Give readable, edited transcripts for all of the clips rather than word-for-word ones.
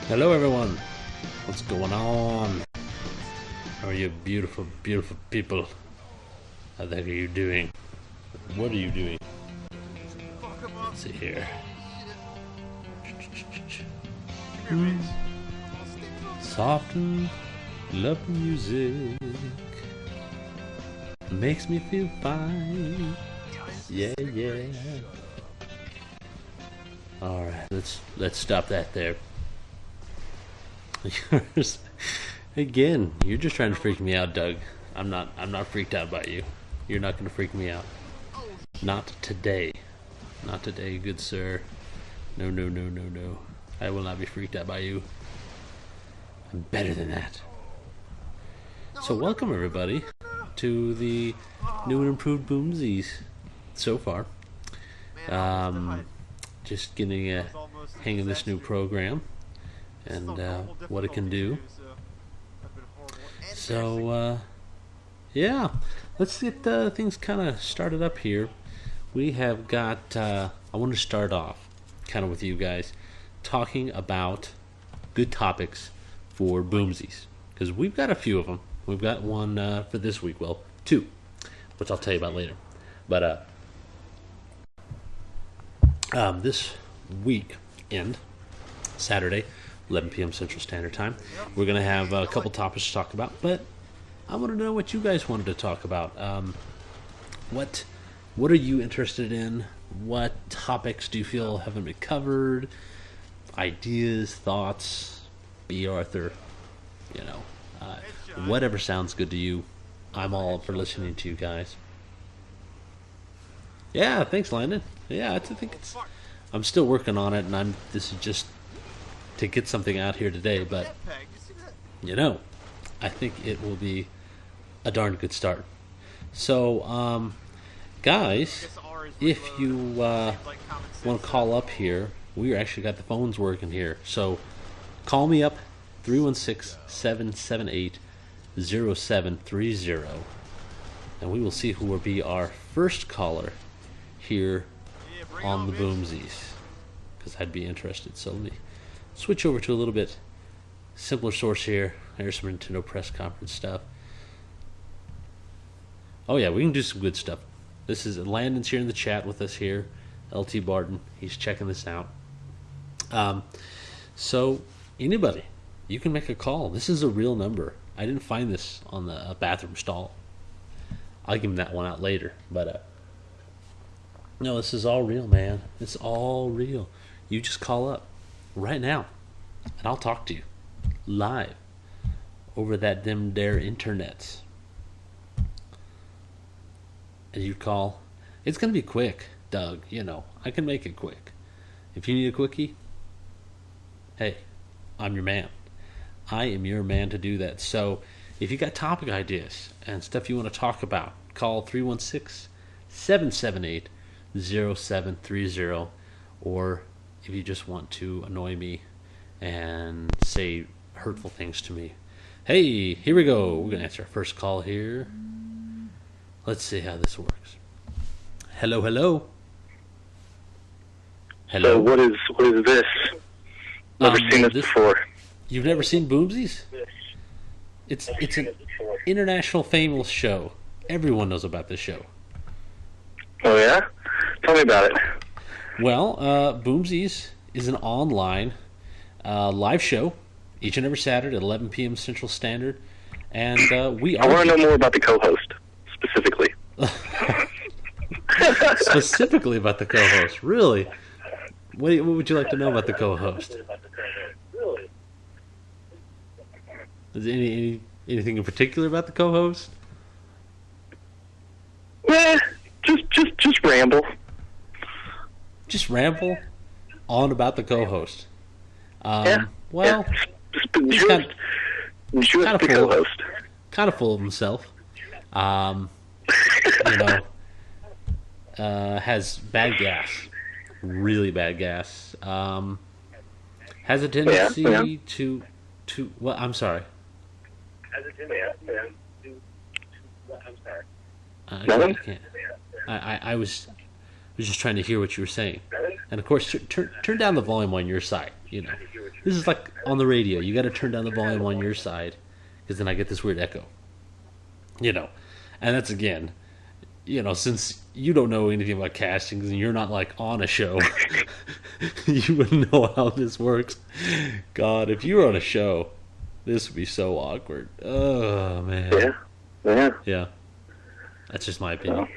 Hello everyone, what's going on? How are you beautiful, beautiful people? How the heck are you doing? What are you doing? Let's see here. Soft and love music makes me feel fine. Yeah, yeah. Alright, let's stop that there. Again, you're just trying to freak me out, Doug. I'm not freaked out by you. You're not gonna freak me out. Not today. Not today, good sir. No, no, no, no, no. I will not be freaked out by you. I'm better than that. So welcome everybody to the new and improved Boomzies so far. Just getting a hang of this new program and what it can do. So yeah, let's get things kind of started up here. We have got I want to start off kind of with you guys talking about good topics for Boomzies, because we've got a few of them. We've got one for this week, well, two, which I'll tell you about later. But this weekend, Saturday, 11 p.m. Central Standard Time, we're going to have a couple topics to talk about, but I want to know what you guys wanted to talk about. What are you interested in? What topics do you feel haven't been covered? Ideas, thoughts, B. Arthur, whatever sounds good to you. I'm all for listening to you guys. Yeah, thanks, Landon. Yeah, I think I'm still working on it, and this is just to get something out here today, but I think it will be a darn good start. So, guys, if you want to call up here, we actually got the phones working here. So, call me up, 316-778-0730, and we will see who will be our first caller here on the Boomzies, because I'd be interested. So let me switch over to a little bit simpler source here. There's some Nintendo press conference stuff. Oh yeah, we can do some good stuff. This is Landon's here in the chat with us here. LT Barton, he's checking this out. So anybody, you can make a call. This is a real number. I didn't find this on the bathroom stall. I'll give him that one out later. But no, this is all real, man. It's all real. You just call up right now, and I'll talk to you live over that them there internet. And you call. It's gonna be quick, Doug. I can make it quick. If you need a quickie, hey, I'm your man. I am your man to do that. So if you got topic ideas and stuff you want to talk about, call 316-778-0730, or if you just want to annoy me and say hurtful things to me. Hey, here we go. We're going to answer our first call here. Let's see how this works. Hello, hello. Hello. So what is this? Never seen this before. You've never seen Boomzies? It's an international famous show. Everyone knows about this show. Oh yeah? Tell me about it. Well, Boomzies is an online live show each and every Saturday at 11 p.m. Central Standard, and we I want to know more about the co-host specifically. Specifically about the co-host, really? What would you like to know about the co-host? Is there anything in particular about the co-host? Just ramble. Just ramble on about the co-host. Well, he's kind of full of himself. Has bad gas, really bad gas. Has a tendency to. Well, I'm sorry. I can't. I was just trying to hear what you were saying. And of course, turn down the volume on your side. You know, this is like on the radio. You got to turn down the volume on your side, because then I get this weird echo. You know, and that's again, you know, since you don't know anything about castings and you're not like on a show, you wouldn't know how this works. God, if you were on a show, this would be so awkward. Oh man. Yeah. Yeah. Yeah. That's just my opinion.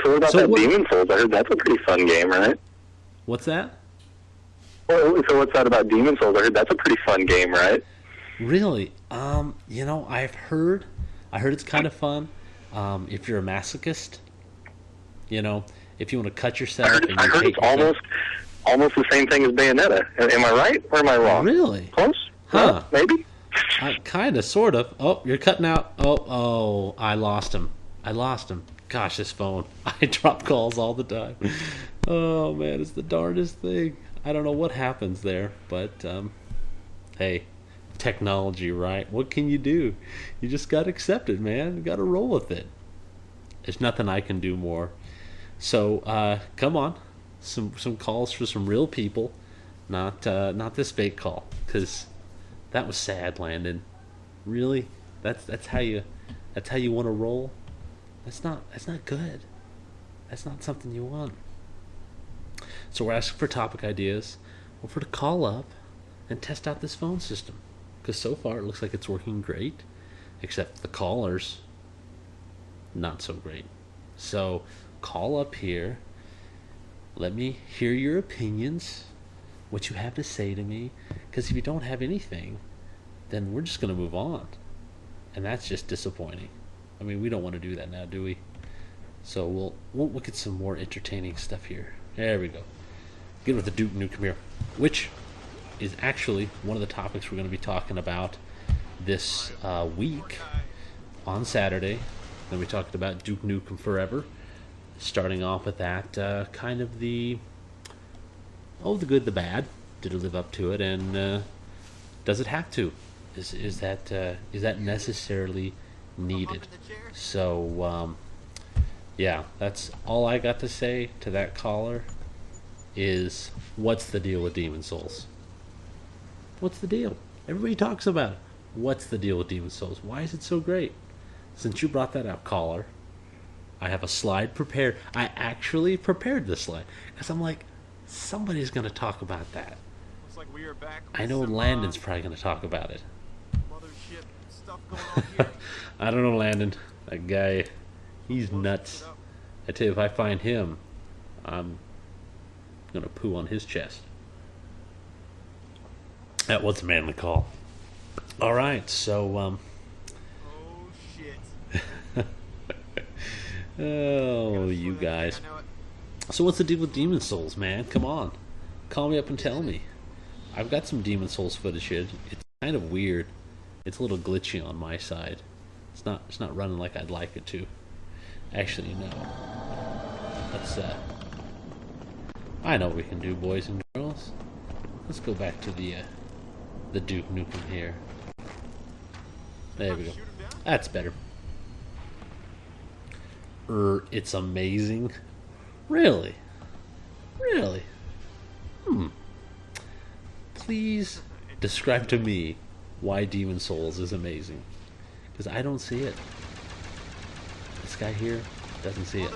So what about that Demon Souls? I heard that's a pretty fun game, right? What's that? Well, so what's that about Demon Souls? I heard that's a pretty fun game, right? Really? You know, I heard it's kind of fun. If you're a masochist, you know, if you want to cut yourself. I heard it's almost the same thing as Bayonetta. Am I right or am I wrong? Really? Close? Huh? Maybe. Kind of, sort of. Oh, you're cutting out. Oh, I lost him. Gosh, this phone. I drop calls all the time. Oh, man, it's the darndest thing. I don't know what happens there, but, hey, technology, right? What can you do? You just got to accept it, man. You got to roll with it. There's nothing I can do more. So, come on. Some calls for some real people. Not this fake call, because that was sad, Landon. Really? That's how you want to roll? That's not good. That's not something you want. So we're asking for topic ideas, or for to call up and test out this phone system, because so far it looks like it's working great, except the callers, not so great. So call up here. Let me hear your opinions, what you have to say to me, because if you don't have anything, then we're just going to move on, and that's just disappointing. I mean, we don't want to do that now, do we? So we'll look at some more entertaining stuff here. There we go. Get with the Duke Nukem here, which is actually one of the topics we're going to be talking about this week on Saturday. Then we talked about Duke Nukem Forever, starting off with that kind of the good, the bad. Did it live up to it, and does it have to? Is that necessarily needed? So yeah, that's all I got to say to that caller. Is what's the deal with Demon Souls? What's the deal? Everybody talks about it. What's the deal with Demon Souls? Why is it so great? Since you brought that up, caller, I have a slide prepared. I actually prepared this slide because I'm like, somebody's going to talk about that. Looks like we are back. I know Landon's probably going to talk about it. Mothership stuff going on here. I don't know, Landon. That guy, he's nuts. I tell you, if I find him, I'm gonna poo on his chest. That was a manly call. All right, so Oh shit. oh, you guys. So what's the deal with Demon Souls, man? Come on, call me up and tell me. I've got some Demon Souls footage here. It's kind of weird. It's a little glitchy on my side. It's not running like I'd like it to. Actually, no. Let's I know what we can do, boys and girls. Let's go back to the Duke Nukem here. There we go. That's better. It's amazing. Really? Really? Please describe to me why Demon Souls is amazing. Because I don't see it. This guy here doesn't see it.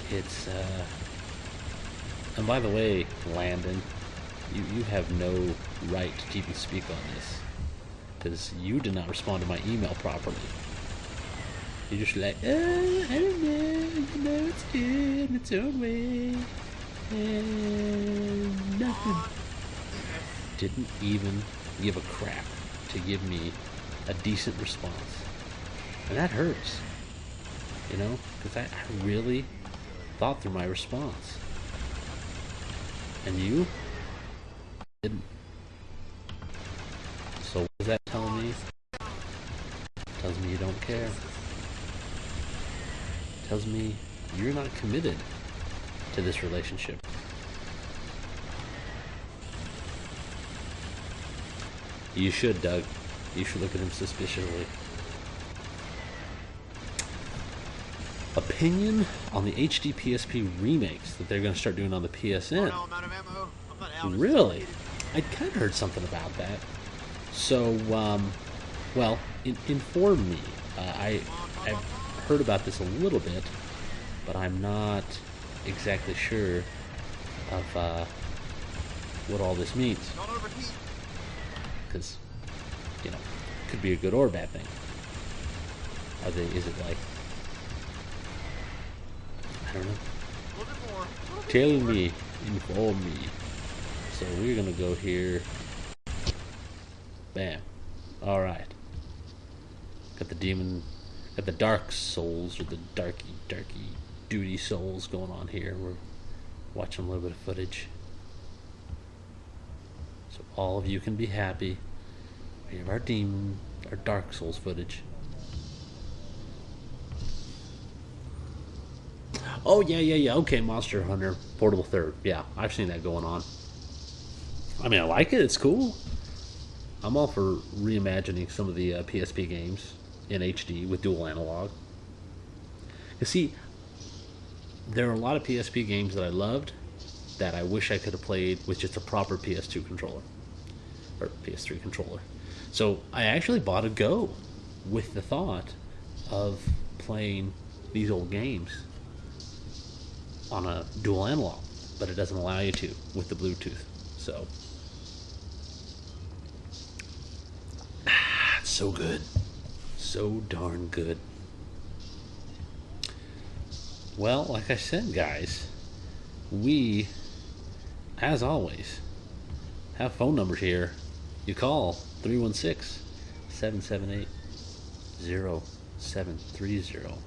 It's, and by the way, Landon, you have no right to even speak on this, because you did not respond to my email properly. You're just like, I don't know, you know, it's good in its own way, and nothing. Didn't even give a crap to give me a decent response, and that hurts, you know, because I really thought through my response, and you didn't. So what does that tell me? It tells me you don't care. It tells me you're not committed to this relationship. You should, Doug. You should look at him suspiciously. opinion on the HD PSP remakes that they're going to start doing on the PSN. No amount of ammo. I'm not out. Really? I'd kind of heard something about that. So, well, inform me. I've heard about this a little bit, but I'm not exactly sure of what all this means. Don't overheat. Because, you know, it could be a good or a bad thing. Is it like, I don't know. A little bit more. A little bit Tell more. me, inform me. So we're gonna go here. Bam. Alright. Got the Dark Souls, or the darky duty souls going on here. We're watching a little bit of footage. So all of you can be happy. We have our Dark Souls footage. Oh, yeah. Okay, Monster Hunter Portable Third. Yeah, I've seen that going on. I mean, I like it. It's cool. I'm all for reimagining some of the PSP games in HD with dual analog. You see, there are a lot of PSP games that I loved that I wish I could have played with just a proper PS2 controller. Or PS3 controller. So I actually bought a Go with the thought of playing these old games on a dual analog, but it doesn't allow you to with the Bluetooth. So it's so good, so darn good. Well, like I said, guys, we, as always, have phone numbers here. You call 316-778-0730.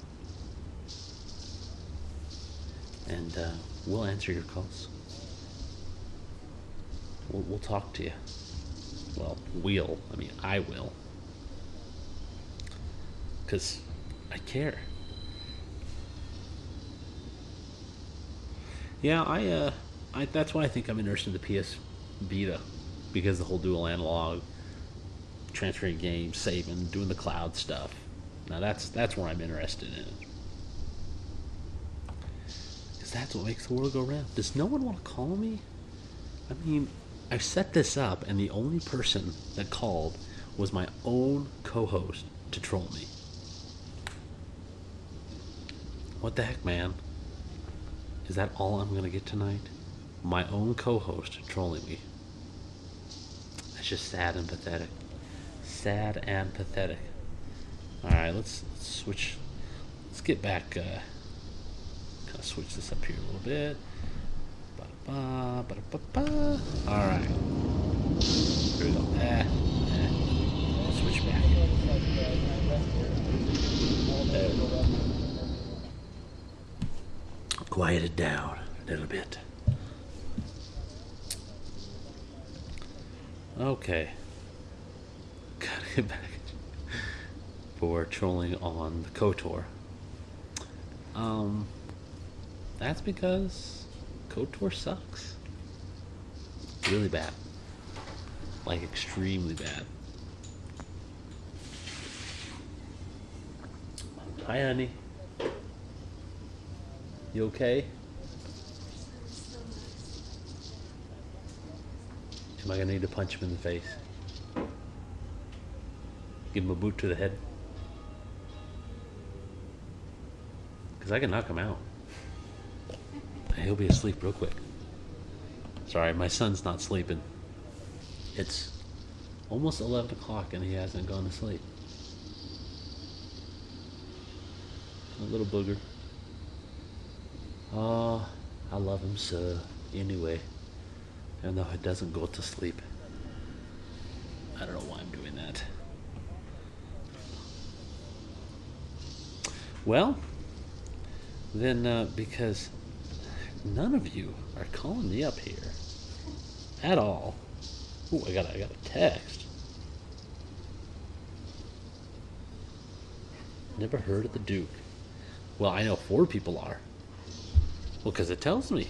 And we'll answer your calls. We'll talk to you. Well, I will. Because I care. Yeah, I that's why I think I'm interested in the PS Vita. Because the whole dual analog, transferring games, saving, doing the cloud stuff. Now that's where I'm interested in. That's what makes the world go round. Does no one want to call me? I mean, I set this up, and the only person that called was my own co-host to troll me. What the heck, man? Is that all I'm going to get tonight? My own co-host trolling me. That's just sad and pathetic. Sad and pathetic. Alright, let's switch. Let's get back... switch this up here a little bit. Alright. Here we go. Switch back. Quiet it down a little bit. Okay. Gotta get back for trolling on the KOTOR. That's because KOTOR sucks. Really bad. Like, extremely bad. Hi, honey. You okay? Am I gonna need to punch him in the face? Give him a boot to the head? Because I can knock him out. He'll be asleep real quick. Sorry, my son's not sleeping. It's almost 11 o'clock and he hasn't gone to sleep. A little booger. Oh, I love him so. Anyway, even though he doesn't go to sleep. I don't know why I'm doing that. Well, then because none of you are calling me up here at all. Ooh, I got a text. Never heard of the Duke. Well, I know 4 people are. Well, because it tells me.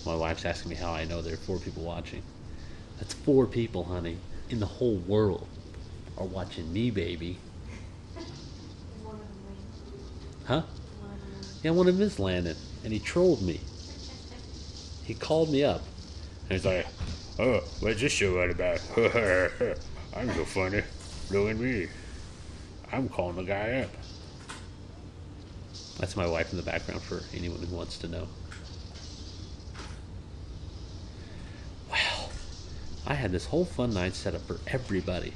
My wife's asking me how I know there are 4 people watching. That's 4 people, honey, in the whole world are watching me, baby. Huh? Yeah, one of his landed, and he trolled me. He called me up, and he's like, "Oh, what's this show all about? I'm so funny. Look at me. I'm calling the guy up." That's my wife in the background for anyone who wants to know. Well, I had this whole fun night set up for everybody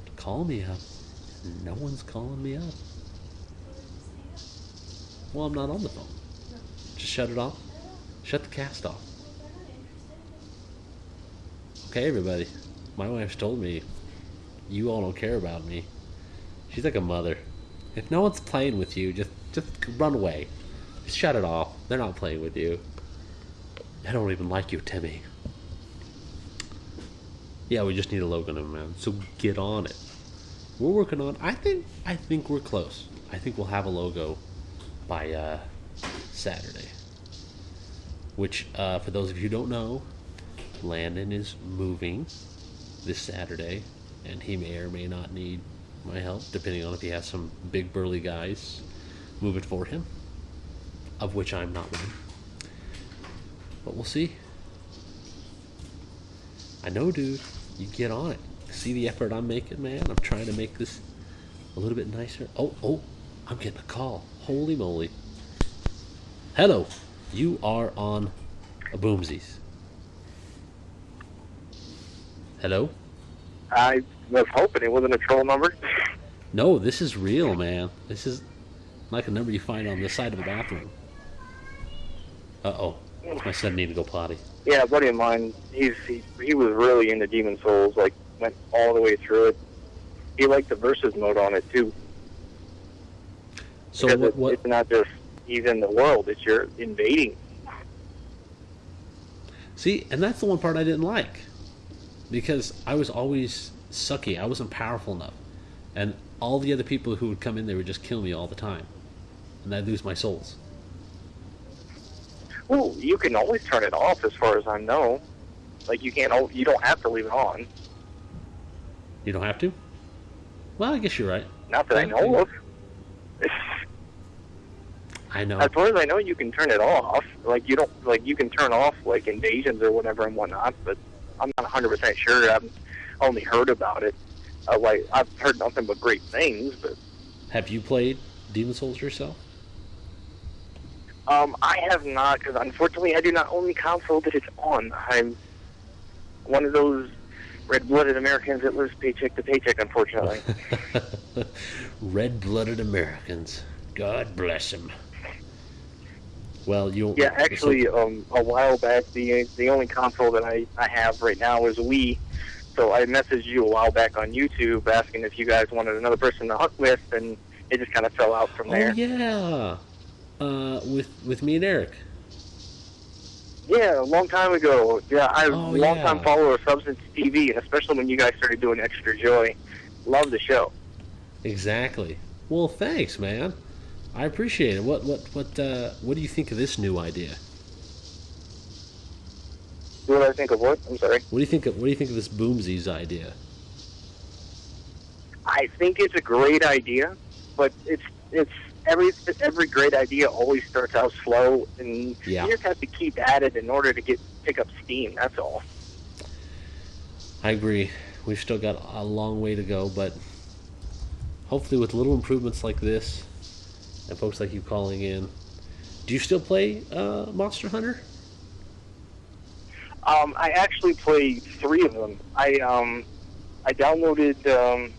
to call me up, and no one's calling me up. Well, I'm not on the phone. Just shut it off. Shut the cast off. Okay, everybody. My wife's told me you all don't care about me. She's like a mother. If no one's playing with you, just run away. Just shut it off. They're not playing with you. I don't even like you, Timmy. Yeah, we just need a logo now, man. So get on it. We're working on. I think we're close. I think we'll have a logo by Saturday. Which, for those of you who don't know, Landon is moving this Saturday, and he may or may not need my help, depending on if he has some big burly guys move it for him, of which I'm not one. But we'll see. I know, dude. You get on it. See the effort I'm making, man? I'm trying to make this a little bit nicer. Oh, I'm getting a call. Holy moly. Hello. You are on a Boomzies. Hello? I was hoping it wasn't a troll number. No, this is real, man. This is like a number you find on the side of the bathroom. Uh-oh. My son needed to go potty. Yeah, a buddy of mine, he was really into Demon Souls, like, went all the way through it. He liked the versus mode on it, too. So Because what it's not just he's in the world, it's you're invading. See, and that's the one part I didn't like. Because I was always sucky. I wasn't powerful enough. And all the other people who would come in there would just kill me all the time. And I'd lose my souls. Well, you can always turn it off as far as I know. Like, you don't have to leave it on. You don't have to? Well, I guess you're right. Not that I know of. I know. As far as I know, you can turn it off. Like, you can turn off, like, invasions or whatever and whatnot, but I'm not 100% sure. I've only heard about it. I've heard nothing but great things, but... Have you played Demon Souls yourself? I have not, because unfortunately I do not own the console that it's on. I'm one of those red-blooded Americans that lives paycheck to paycheck, unfortunately. Red-blooded Americans. God bless them. Well, you... Yeah, actually, a while back, the only console that I have right now is a Wii. So I messaged you a while back on YouTube asking if you guys wanted another person to hunt with, and it just kind of fell out from there. Oh, yeah. With me and Eric. Yeah, a long time ago. Yeah, I'm a long-time yeah. follower of Substance TV, and especially when you guys started doing Extra Joy. Love the show. Exactly. Well, thanks, man. I appreciate it. What do you think of this new idea? What do I think of what? I'm sorry. What do you think of this Boomzies idea? I think it's a great idea, but it's every great idea always starts out slow, and Yeah. you just have to keep at it in order to pick up steam. That's all. I agree. We've still got a long way to go, but hopefully with little improvements like this, and folks like you calling in. Do you still play Monster Hunter? I actually played 3 of them. I downloaded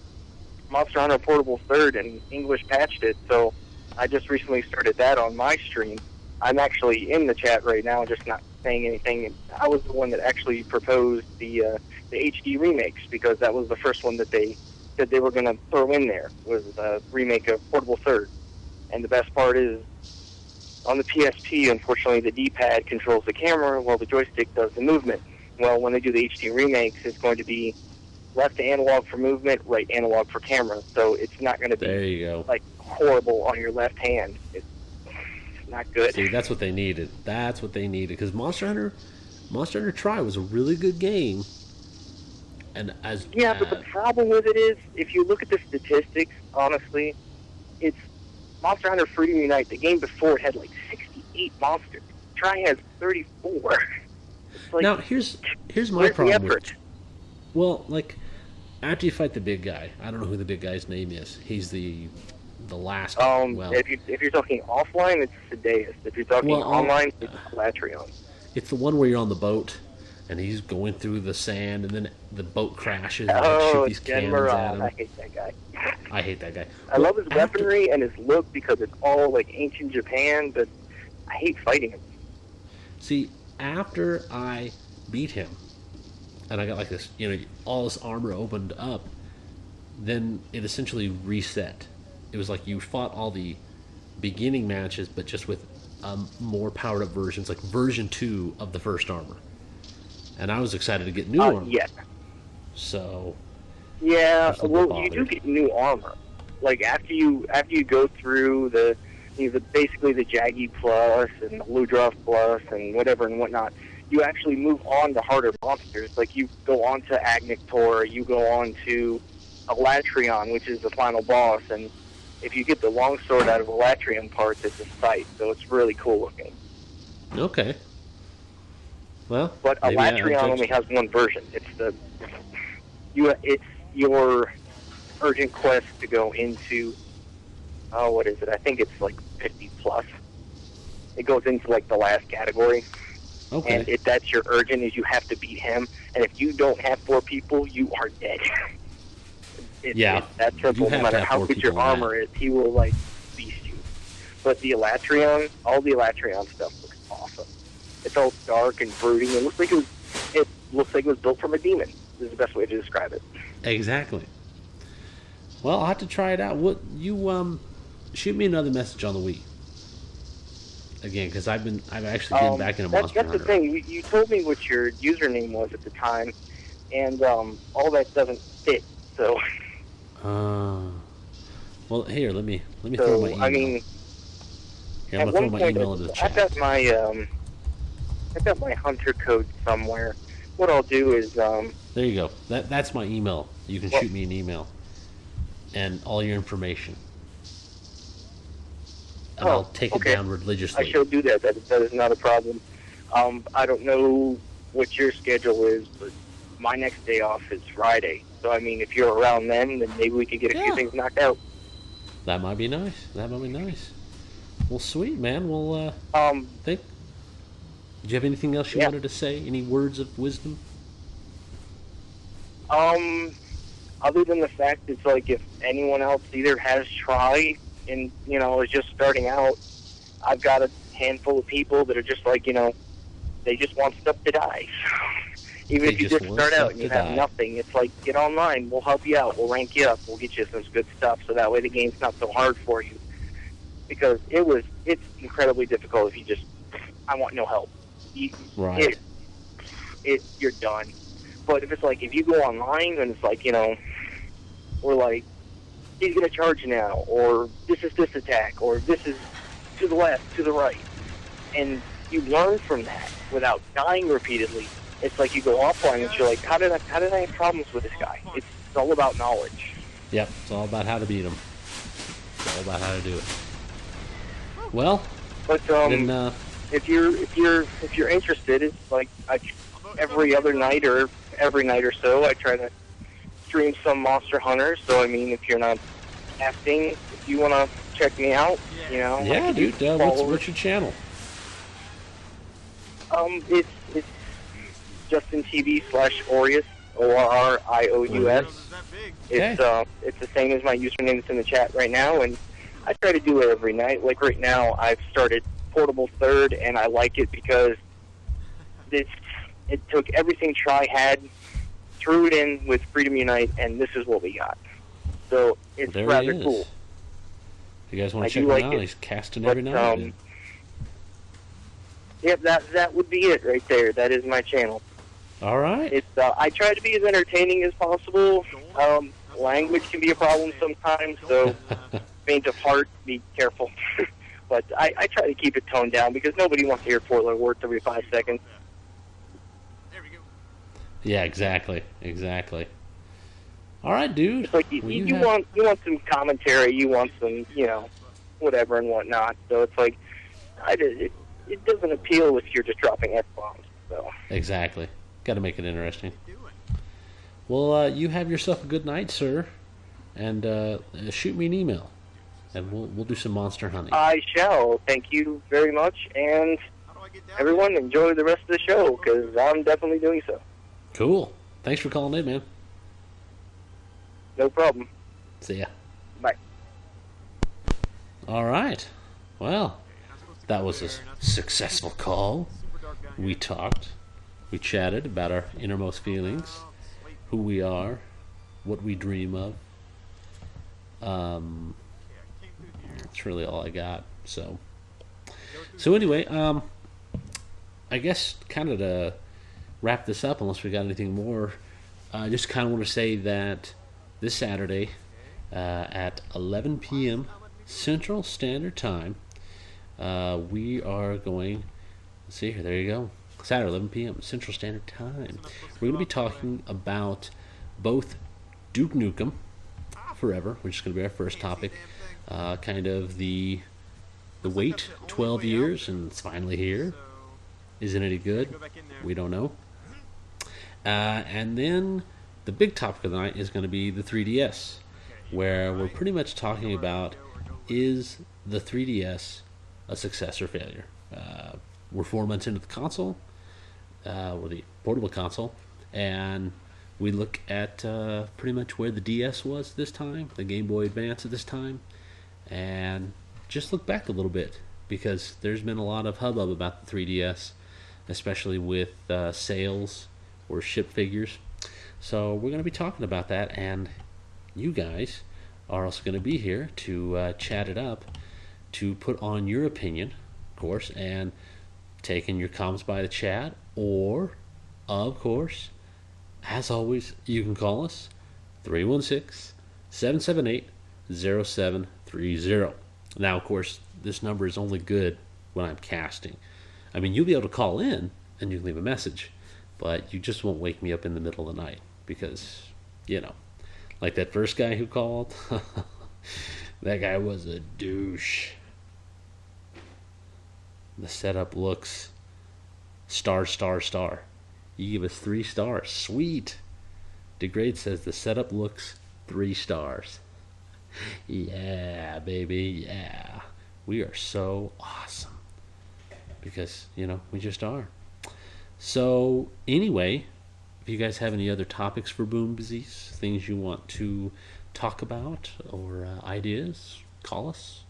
Monster Hunter Portable 3rd and English patched it, so I just recently started that on my stream. I'm actually in the chat right now, just not saying anything. I was the one that actually proposed the HD remakes, because that was the first one that they said they were going to throw in there, was a remake of Portable 3rd. And the best part is, on the PSP, unfortunately, the D-pad controls the camera while the joystick does the movement. Well, when they do the HD remakes, it's going to be left analog for movement, right analog for camera. So it's not going to be There you go. like horrible on your left hand. It's not good. See, that's what they needed. That's what they needed, because Monster Hunter Tri was a really good game. And Yeah, but the problem with it is, if you look at the statistics, honestly, it's Monster Hunter Freedom Unite, the game before, it had like 68 monsters. Try has 34. It's like, now here's my where's the problem with. effort? Well, like after you fight the big guy, I don't know who the big guy's name is. He's the last. Well, If you're talking offline, it's Sedeus. If you're talking online, it's Latrion. it's the one where you're on the boat and he's going through the sand and then the boat crashes and Oh, shoot these Jen cannons at Moran. him. I hate that guy. I hate that guy. I love his weaponry and his look because it's all like ancient Japan, but I hate fighting him. See, after I beat him, and I got like this, all this armor opened up, then it essentially reset. It was like you fought all the beginning matches, but just with more powered up versions, like version 2 of the first armor. And I was excited to get new armor. Yeah. So. Yeah, I'm a well, bit you do bothered. get new armor. Like after you go through basically the Jaggy Plus and the Ludroth Plus and whatever and whatnot, you actually move on to harder monsters. Like you go on to Agnictor, you go on to Elatrion, which is the final boss, and if you get the longsword out of Elatrion parts, it's a sight. So it's really cool looking. Okay. Well, But maybe I Elatrion judged- only has one version. It's your urgent quest to go into, what is it? I think it's like 50 plus. It goes into like the last category. Okay. And that's your urgent is you have to beat him. And if you don't have 4 people, you are dead. Yeah. It's that simple. You No have to matter have how 4 good your people on that. armor is, he will like beast you. But the Elatrion, all the Elatrion stuff looks awesome. It's all dark and brooding. It looks like it was built from a demon. Is the best way to describe it. Exactly. Well, I'll have to try it out. What you shoot me another message on the Wii again, because I've actually been back in a Monster That's Hunter. the thing. You told me what your username was at the time, and all that doesn't fit. So. Well, here, let me throw my email. I mean, Here, I'm at gonna throw one my point, email into the I've chat. got my hunter code somewhere. What I'll do is There you go. That's my email. You can shoot me an email and all your information, and I'll take it down I religiously. shall do that. That is not a problem. I don't know what your schedule is, but my next day off is Friday. So I mean, if you're around then maybe we could get a few things knocked out. That might be nice. Well, sweet, man. Well, think. Did you have anything else you wanted to say? Any words of wisdom? Other than the fact it's like if anyone else either has tried and is just starting out, I've got a handful of people that are just like they just want stuff to die. Even if you just start out and you have nothing, it's like get online. We'll help you out. We'll rank you up. We'll get you some good stuff so that way the game's not so hard for you. Because it's incredibly difficult if you just I want no help. Right. You're done. But if it's like, if you go online and it's like, we're like, he's going to charge now, or this is this attack, or this is to the left, to the right. And you learn from that without dying repeatedly. It's like you go offline and you're like, how did I have problems with this guy? It's all about knowledge. Yep, it's all about how to beat them. It's all about how to do it. Well, but then, if you're interested, it's like every other night or every night or so, I try to stream some Monster Hunter. So I mean, if you're not asking, if you want to check me out, yeah, dude. What's your channel? It's Justin TV /Orius, ORRIOUS. It's the same as my username that's in the chat right now, and I try to do it every night. Like right now, I've started Portable Third, and I like it because it took everything Tri had, threw it in with Freedom Unite, and this is what we got. So it's rather cool. If you guys want to check him out, he's casting every now and then. Yep, that would be it right there. That is my channel. All right. It's I try to be as entertaining as possible. Language can be a problem sometimes, so faint of heart, be careful. But I try to keep it toned down because nobody wants to hear 4-letter words every 5 seconds. There we go. Yeah, exactly. All right, dude. It's like you want some commentary. You want some whatever and whatnot. So it's like, it doesn't appeal if you're just dropping F-bombs. So Exactly. Got to make it interesting. Well, you have yourself a good night, sir, and shoot me an email, and we'll do some monster hunting. I shall. Thank you very much, and everyone enjoy the rest of the show, because I'm definitely doing so. Cool. Thanks for calling in, man. No problem. See ya. Bye. All right. Well, that was a successful call. We talked. We chatted about our innermost feelings, who we are, what we dream of. That's really all I got. So anyway, I guess kind of to wrap this up, unless we got anything more, I just kind of want to say that this Saturday at 11 p.m. Central Standard Time, we are going. Let's see here. There you go. Saturday, 11 p.m. Central Standard Time. We're going to be talking about both Duke Nukem Forever, which is going to be our first topic. Kind of the wait, 12 years, and it's finally here. Isn't it any good? We don't know. And then the big topic of the night is going to be the 3DS, where we're pretty much talking about, is the 3DS a success or failure? We're 4 months into the console, or the portable console, and we look at pretty much where the DS was this time, the Game Boy Advance at this time, and just look back a little bit, because there's been a lot of hubbub about the 3DS, especially with sales or ship figures. So we're going to be talking about that, and you guys are also going to be here to chat it up, to put on your opinion, of course, and taking your comments by the chat, or, of course, as always, you can call us 316-778-0730. Now, of course, this number is only good when I'm casting. I mean, you'll be able to call in and you can leave a message, but you just won't wake me up in the middle of the night because, like that first guy who called, that guy was a douche. The setup looks star. You give us 3 stars. Sweet. Degrade says the setup looks 3 stars. Yeah, baby, yeah. We are so awesome. Because, we just are. So, anyway, if you guys have any other topics for Boomzies, things you want to talk about, or ideas, call us.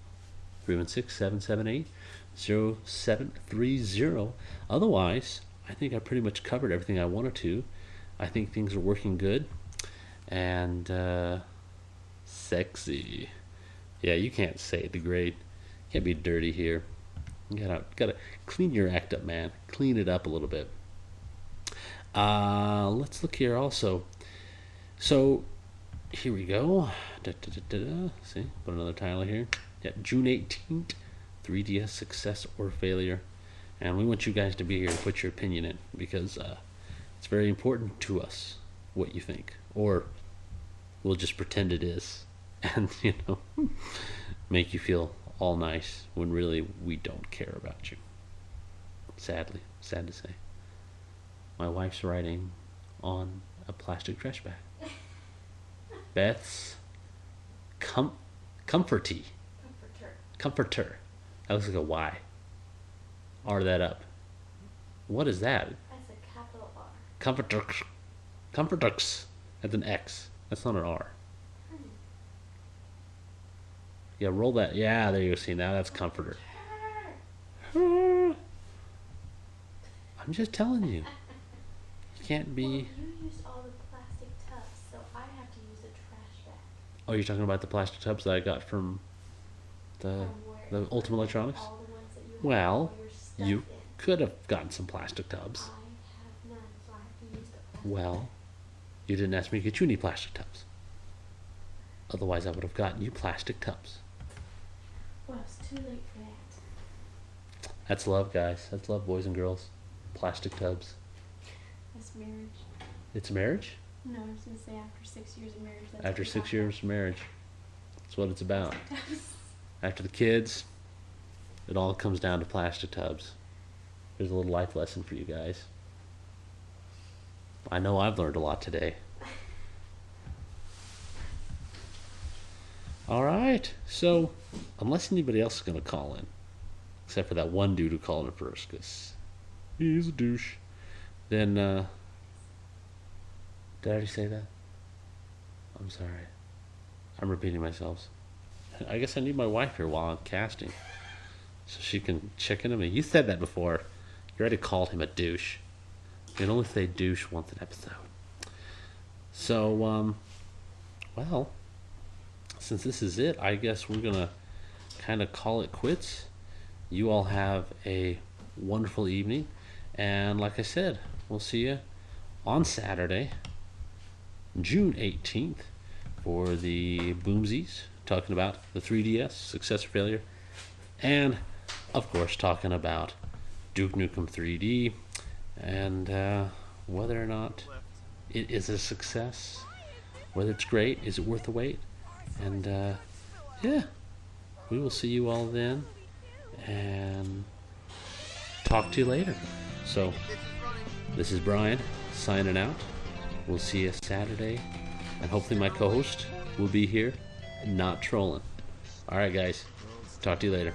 316-778-0730. Otherwise, I think I pretty much covered everything I wanted to. I think things are working good. And, sexy. Yeah, you can't say degrade. Can't be dirty here. You gotta clean your act up, man. Clean it up a little bit. Let's look here also. So, here we go. See, put another title here. Yeah, June 18th, 3DS success or failure. And we want you guys to be here to put your opinion in, because it's very important to us what you think. Or we'll just pretend it is and, make you feel all nice when really we don't care about you. Sadly, sad to say. My wife's writing on a plastic trash bag. Beth's comforter. That looks like a Y. R that up. What is that? That's a capital R. Comfortux. That's an X. That's not an R. Yeah, roll that. Yeah, there you go. See, now that's comforter. I'm just telling you. You can't be... Well, you used all the plastic tubs, so I have to use a trash bag. Oh, you're talking about the plastic tubs that I got from the Ultimate Electronics? All the ones that you have Well, all your stuff you in. could have gotten some plastic tubs. I have none, so I have to use the plastic. Well, you didn't ask me to get you any plastic tubs. Otherwise, I would have gotten you plastic tubs. Well, it's too late for that. That's love, guys. That's love, boys and girls. Plastic tubs. That's marriage. It's marriage? No, I was going to say after 6 years of marriage. That's After what 6 years of marriage. That's what it's about. Tubs. After the kids, it all comes down to plastic tubs. There's a little life lesson for you guys. I know I've learned a lot today. Alright, so unless anybody else is going to call in, except for that one dude who called in first, because he's a douche, then, did I already say that? I'm sorry. I'm repeating myself. I guess I need my wife here while I'm casting, so she can check into me. You said that before. You already called him a douche. You can only say douche once an episode. So, well, since this is it, I guess we're going to kind of call it quits. You all have a wonderful evening. And like I said, we'll see you on Saturday, June 18th, for the Boomzies, talking about the 3DS, success or failure. And, of course, talking about Duke Nukem 3D and whether or not it is a success, whether it's great, is it worth the wait? And yeah, we will see you all then and talk to you later. So this is Brian signing out. We'll see you Saturday, and hopefully my co-host will be here, not trolling. Alright guys, talk to you later.